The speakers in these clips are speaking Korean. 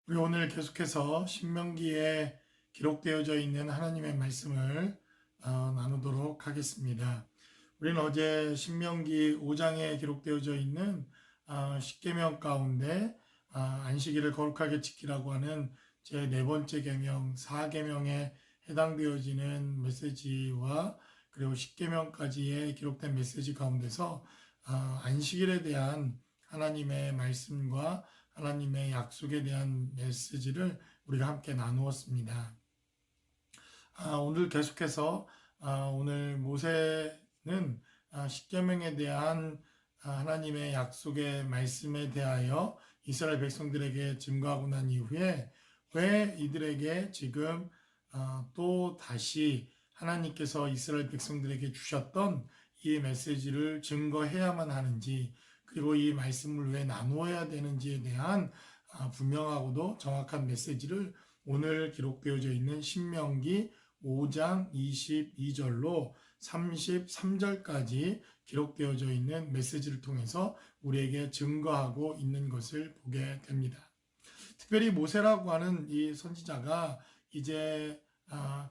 우리 오늘 계속해서 신명기에 기록되어져 있는 하나님의 말씀을 나누도록 하겠습니다. 우리는 어제 신명기 5장에 기록되어져 있는 십계명 가운데 안식일을 거룩하게 지키라고 하는 제 네 번째 계명 4계명에 해당되어지는 메시지와 그리고 십계명까지의 기록된 메시지 가운데서 안식일에 대한 하나님의 말씀과 하나님의 약속에 대한 메시지를 우리가 함께 나누었습니다. 오늘 계속해서 오늘 모세는 십계명에 대한 하나님의 약속의 말씀에 대하여 이스라엘 백성들에게 증거하고 난 이후에 왜 이들에게 지금 또 다시 하나님께서 이스라엘 백성들에게 주셨던 이 메시지를 증거해야만 하는지, 그리고 이 말씀을 왜 나누어야 되는지에 대한 분명하고도 정확한 메시지를 오늘 기록되어져 있는 신명기 5장 22절로 33절까지 기록되어져 있는 메시지를 통해서 우리에게 증거하고 있는 것을 보게 됩니다. 특별히 모세라고 하는 이 선지자가 이제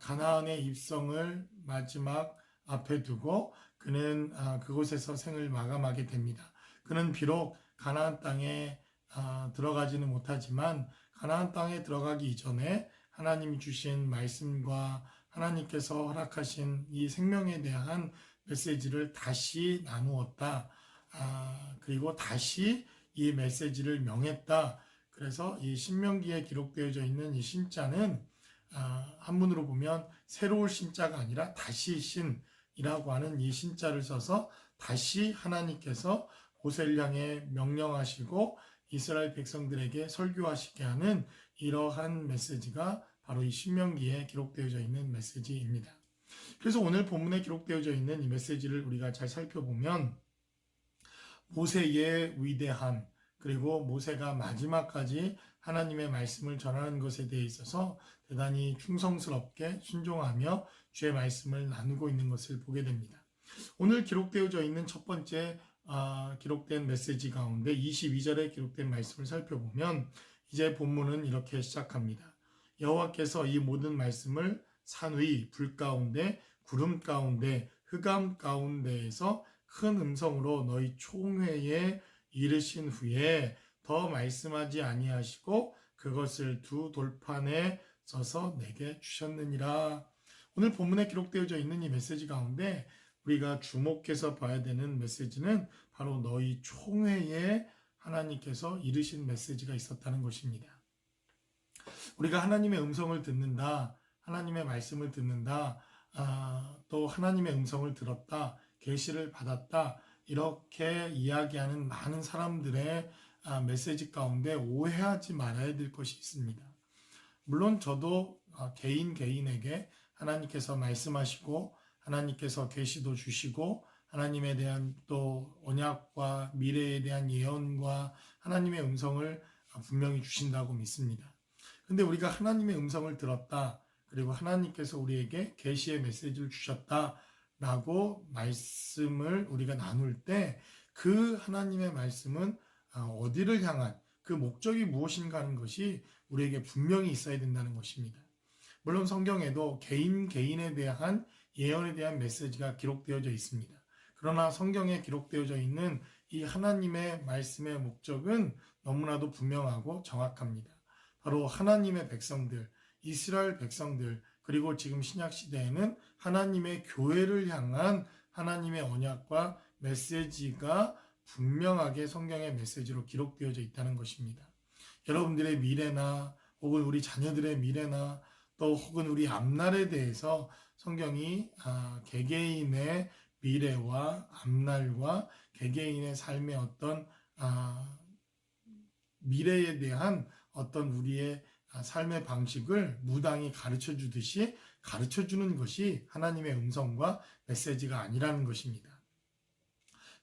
가나안의 입성을 마지막 앞에 두고 그는 그곳에서 생을 마감하게 됩니다. 그는 비록 가나안 땅에 들어가지는 못하지만 가나안 땅에 들어가기 이전에 하나님이 주신 말씀과 하나님께서 허락하신 이 생명에 대한 메시지를 다시 나누었다. 그리고 다시 이 메시지를 명했다. 그래서 이 신명기에 기록되어져 있는 이 신자는 한문으로 보면 새로울 신자가 아니라 다시 신이라고 하는 이 신자를 써서 다시 하나님께서 모세를 향해 명령하시고 이스라엘 백성들에게 설교하시게 하는 이러한 메시지가 바로 이 신명기에 기록되어져 있는 메시지입니다. 그래서 오늘 본문에 기록되어져 있는 이 메시지를 우리가 잘 살펴보면 모세의 위대함, 그리고 모세가 마지막까지 하나님의 말씀을 전하는 것에 대해 있어서 대단히 충성스럽게 순종하며 주의 말씀을 나누고 있는 것을 보게 됩니다. 오늘 기록되어져 있는 첫 번째 기록된 메시지 가운데 22절에 기록된 말씀을 살펴보면 이제 본문은 이렇게 시작합니다. 여호와께서 이 모든 말씀을 산 위, 불 가운데, 구름 가운데, 흑암 가운데에서 큰 음성으로 너희 총회에 이르신 후에 더 말씀하지 아니하시고 그것을 두 돌판에 써서 내게 주셨느니라. 오늘 본문에 기록되어져 있는 이 메시지 가운데 우리가 주목해서 봐야 되는 메시지는 바로 너희 총회에 하나님께서 이르신 메시지가 있었다는 것입니다. 우리가 하나님의 음성을 듣는다, 하나님의 말씀을 듣는다, 또 하나님의 음성을 들었다, 계시를 받았다, 이렇게 이야기하는 많은 사람들의 메시지 가운데 오해하지 말아야 될 것이 있습니다. 물론 저도 개인에게 하나님께서 말씀하시고 하나님께서 계시도 주시고 하나님에 대한 또 언약과 미래에 대한 예언과 하나님의 음성을 분명히 주신다고 믿습니다. 근데 우리가 하나님의 음성을 들었다, 그리고 하나님께서 우리에게 계시의 메시지를 주셨다라고 말씀을 우리가 나눌 때 그 하나님의 말씀은 어디를 향한 그 목적이 무엇인가 하는 것이 우리에게 분명히 있어야 된다는 것입니다. 물론 성경에도 개인에 대한 예언에 대한 메시지가 기록되어져 있습니다. 그러나 성경에 기록되어져 있는 이 하나님의 말씀의 목적은 너무나도 분명하고 정확합니다. 바로 하나님의 백성들, 이스라엘 백성들, 그리고 지금 신약시대에는 하나님의 교회를 향한 하나님의 언약과 메시지가 분명하게 성경의 메시지로 기록되어져 있다는 것입니다. 여러분들의 미래나 혹은 우리 자녀들의 미래나 또 혹은 우리 앞날에 대해서 성경이 개개인의 미래와 앞날과 개개인의 삶의 어떤 미래에 대한 어떤 우리의 삶의 방식을 무당히 가르쳐 주듯이 가르쳐 주는 것이 하나님의 음성과 메시지가 아니라는 것입니다.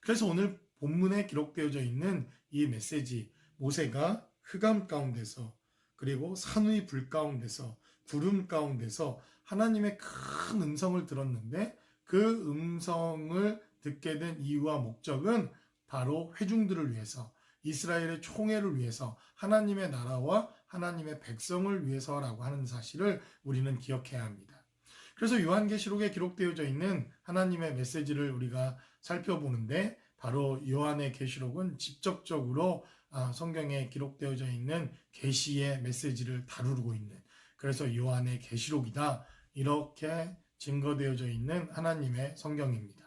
그래서 오늘 본문에 기록되어져 있는 이 메시지, 모세가 흑암 가운데서 그리고 산의 불 가운데서 구름 가운데서 하나님의 큰 음성을 들었는데 그 음성을 듣게 된 이유와 목적은 바로 회중들을 위해서, 이스라엘의 총회를 위해서, 하나님의 나라와 하나님의 백성을 위해서라고 하는 사실을 우리는 기억해야 합니다. 그래서 요한계시록에 기록되어져 있는 하나님의 메시지를 우리가 살펴보는데, 바로 요한의 계시록은 직접적으로 성경에 기록되어져 있는 계시의 메시지를 다루고 있는, 그래서 요한의 계시록이다, 이렇게 증거되어져 있는 하나님의 성경입니다.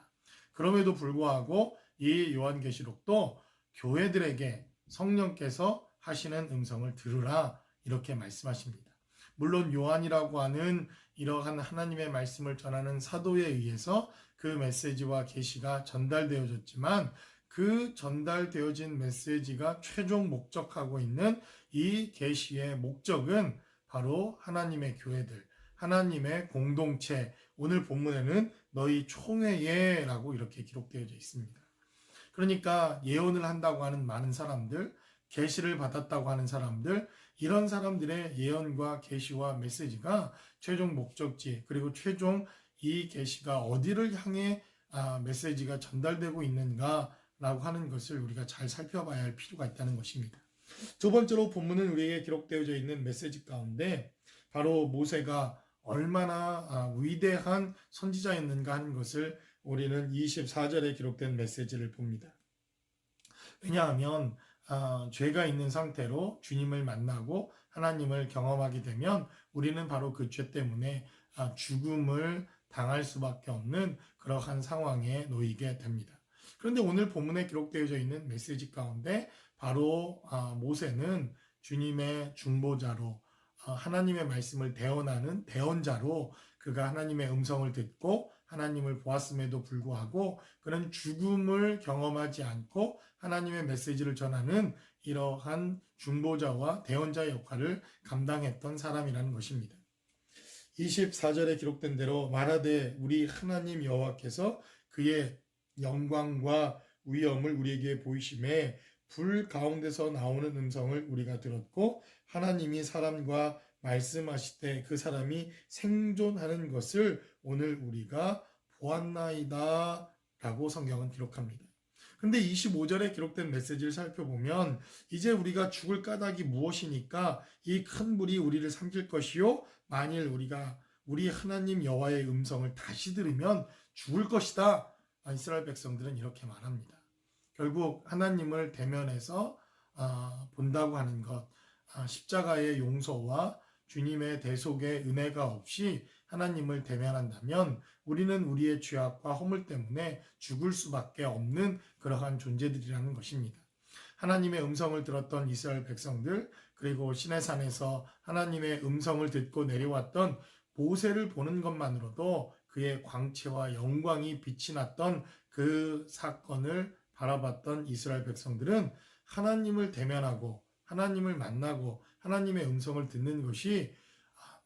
그럼에도 불구하고 이 요한계시록도 교회들에게 성령께서 하시는 음성을 들으라, 이렇게 말씀하십니다. 물론 요한이라고 하는 이러한 하나님의 말씀을 전하는 사도에 의해서 그 메시지와 계시가 전달되어졌지만, 그 전달되어진 메시지가 최종 목적하고 있는 이 계시의 목적은 바로 하나님의 교회들, 하나님의 공동체, 오늘 본문에는 너희 총회에 라고 이렇게 기록되어져 있습니다. 그러니까 예언을 한다고 하는 많은 사람들, 계시를 받았다고 하는 사람들, 이런 사람들의 예언과 계시와 메시지가 최종 목적지, 그리고 최종 이 계시가 어디를 향해 메시지가 전달되고 있는가라고 하는 것을 우리가 잘 살펴봐야 할 필요가 있다는 것입니다. 두 번째로 본문은 우리에게 기록되어져 있는 메시지 가운데 바로 모세가 얼마나 위대한 선지자였는가 하는 것을 우리는 24절에 기록된 메시지를 봅니다. 왜냐하면 죄가 있는 상태로 주님을 만나고 하나님을 경험하게 되면 우리는 바로 그 죄 때문에 죽음을 당할 수밖에 없는 그러한 상황에 놓이게 됩니다. 그런데 오늘 본문에 기록되어져 있는 메시지 가운데 바로 모세는 주님의 중보자로, 하나님의 말씀을 대언하는 대언자로, 그가 하나님의 음성을 듣고 하나님을 보았음에도 불구하고 그는 죽음을 경험하지 않고 하나님의 메시지를 전하는 이러한 중보자와 대언자의 역할을 감당했던 사람이라는 것입니다. 24절에 기록된 대로 말하되 우리 하나님 여호와께서 그의 영광과 위엄을 우리에게 보이심에 불 가운데서 나오는 음성을 우리가 들었고, 하나님이 사람과 말씀하실 때 그 사람이 생존하는 것을 오늘 우리가 보았나이다 라고 성경은 기록합니다. 근데 25절에 기록된 메시지를 살펴보면 이제 우리가 죽을 까닭이 무엇이니까 이 큰 불이 우리를 삼킬 것이요, 만일 우리가 우리 하나님 여호와의 음성을 다시 들으면 죽을 것이다. 이스라엘 백성들은 이렇게 말합니다. 결국 하나님을 대면해서 본다고 하는 것, 십자가의 용서와 주님의 대속의 은혜가 없이 하나님을 대면한다면 우리는 우리의 죄악과 허물 때문에 죽을 수밖에 없는 그러한 존재들이라는 것입니다. 하나님의 음성을 들었던 이스라엘 백성들, 그리고 시내산에서 하나님의 음성을 듣고 내려왔던 모세를 보는 것만으로도 그의 광채와 영광이 빛이 났던 그 사건을 바라봤던 이스라엘 백성들은 하나님을 대면하고 하나님을 만나고 하나님의 음성을 듣는 것이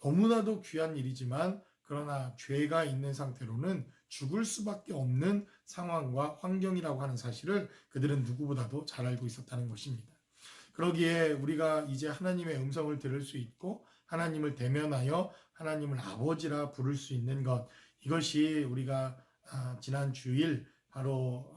너무나도 귀한 일이지만, 그러나 죄가 있는 상태로는 죽을 수밖에 없는 상황과 환경이라고 하는 사실을 그들은 누구보다도 잘 알고 있었다는 것입니다. 그러기에 우리가 이제 하나님의 음성을 들을 수 있고 하나님을 대면하여 하나님을 아버지라 부를 수 있는 것, 이것이 우리가 지난 주일 바로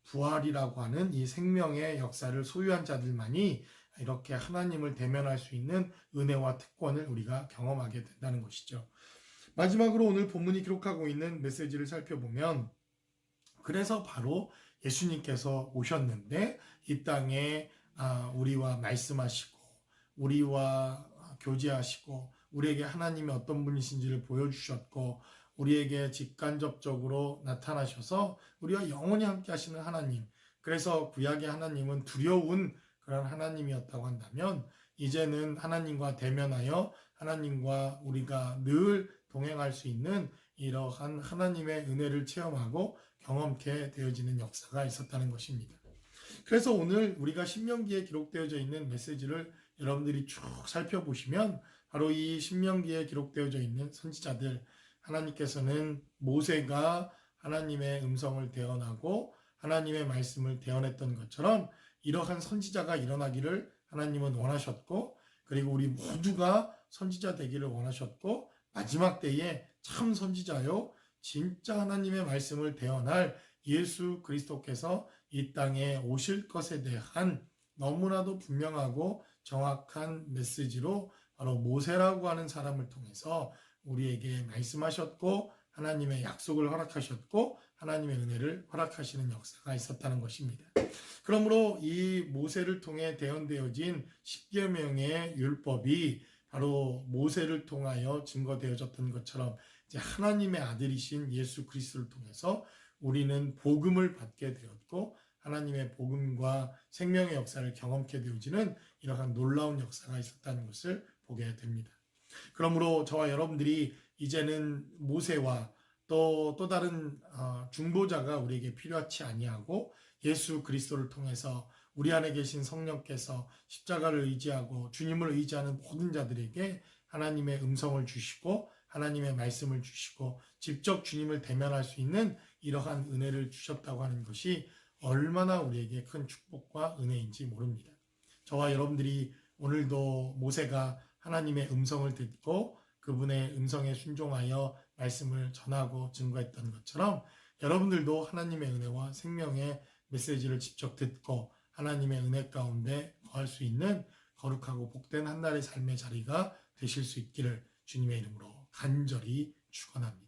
부활이라고 하는 이 생명의 역사를 소유한 자들만이 이렇게 하나님을 대면할 수 있는 은혜와 특권을 우리가 경험하게 된다는 것이죠. 마지막으로 오늘 본문이 기록하고 있는 메시지를 살펴보면, 그래서 바로 예수님께서 오셨는데 이 땅에 우리와 말씀하시고 우리와 교제하시고 우리에게 하나님이 어떤 분이신지를 보여주셨고 우리에게 직간접적으로 나타나셔서 우리와 영원히 함께 하시는 하나님, 그래서 구약의 하나님은 두려운 그런 하나님이었다고 한다면 이제는 하나님과 대면하여 하나님과 우리가 늘 동행할 수 있는 이러한 하나님의 은혜를 체험하고 경험케 되어지는 역사가 있었다는 것입니다. 그래서 오늘 우리가 신명기에 기록되어져 있는 메시지를 여러분들이 쭉 살펴보시면 바로 이 신명기에 기록되어져 있는 선지자들, 하나님께서는 모세가 하나님의 음성을 대언하고 하나님의 말씀을 대언했던 것처럼 이러한 선지자가 일어나기를 하나님은 원하셨고, 그리고 우리 모두가 선지자 되기를 원하셨고, 마지막 때에 참 선지자요 진짜 하나님의 말씀을 대언할 예수 그리스도께서 이 땅에 오실 것에 대한 너무나도 분명하고 정확한 메시지로 바로 모세라고 하는 사람을 통해서 우리에게 말씀하셨고 하나님의 약속을 허락하셨고 하나님의 은혜를 허락하시는 역사가 있었다는 것입니다. 그러므로 이 모세를 통해 대언되어진 10여 명의 율법이 바로 모세를 통하여 증거되어졌던 것처럼 이제 하나님의 아들이신 예수 그리스도를 통해서 우리는 복음을 받게 되었고 하나님의 복음과 생명의 역사를 경험케 되어지는 이러한 놀라운 역사가 있었다는 것을 보게 됩니다. 그러므로 저와 여러분들이 이제는 모세와 또 다른 중보자가 우리에게 필요하지 아니하고 예수 그리스도를 통해서 우리 안에 계신 성령께서 십자가를 의지하고 주님을 의지하는 모든 자들에게 하나님의 음성을 주시고 하나님의 말씀을 주시고 직접 주님을 대면할 수 있는 이러한 은혜를 주셨다고 하는 것이 얼마나 우리에게 큰 축복과 은혜인지 모릅니다. 저와 여러분들이 오늘도 모세가 하나님의 음성을 듣고 그분의 음성에 순종하여 말씀을 전하고 증거했던 것처럼 여러분들도 하나님의 은혜와 생명의 메시지를 직접 듣고 하나님의 은혜 가운데 거할 수 있는 거룩하고 복된 한 날의 삶의 자리가 되실 수 있기를 주님의 이름으로 간절히 축원합니다.